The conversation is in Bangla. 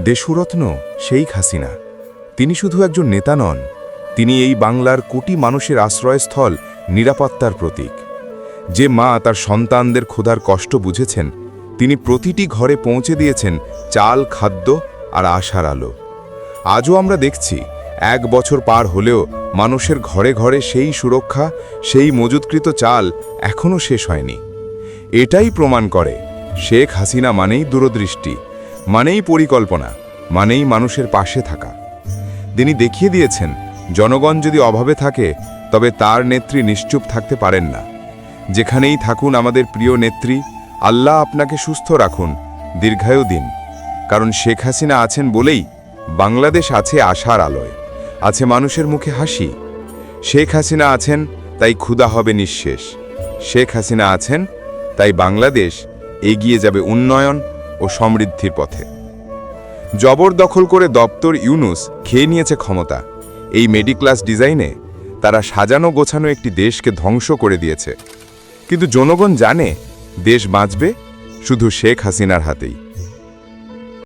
দেশরত্ন শেখ হাসিনা তিনি শুধু একজন নেতা নন, তিনি এই বাংলার কোটি মানুষের আশ্রয়স্থল, নিরাপত্তার প্রতীক। যে মা তার সন্তানদের ক্ষুধার কষ্ট বুঝেছেন, তিনি প্রতিটি ঘরে পৌঁছে দিয়েছেন চাল, খাদ্য আর আশার আলো। আজও আমরা দেখছি, 1 বছর পার হলেও মানুষের ঘরে ঘরে সেই সুরক্ষা, সেই মজুতকৃত চাল এখনও শেষ হয়নি। এটাই প্রমাণ করে শেখ হাসিনা মানেই দূরদৃষ্টি, মানেই পরিকল্পনা, মানেই মানুষের পাশে থাকা। তিনি দেখিয়ে দিয়েছেন, জনগণ যদি অভাবে থাকে তবে তার নেত্রী নিশ্চুপ থাকতে পারেন না। যেখানেই থাকুন আমাদের প্রিয় নেত্রী, আল্লাহ আপনাকে সুস্থ রাখুন, দীর্ঘায়ু দিন। কারণ শেখ হাসিনা আছেন বলেই বাংলাদেশ আছে আশার আলোয়, আছে মানুষের মুখে হাসি। শেখ হাসিনা আছেন তাই ক্ষুধা হবে নিঃশেষ। শেখ হাসিনা আছেন তাই বাংলাদেশ এগিয়ে যাবে উন্নয়ন ও সমৃদ্ধির পথে। জবরদখল করে দপ্তর ইউনুস খেয়ে নিয়েছে ক্ষমতা। এই মেডিক্লাস ডিজাইনে তারা সাজানো গোছানো একটি দেশকে ধ্বংস করে দিয়েছে। কিন্তু জনগণ জানে, দেশ বাঁচবে শুধু শেখ হাসিনার হাতেই।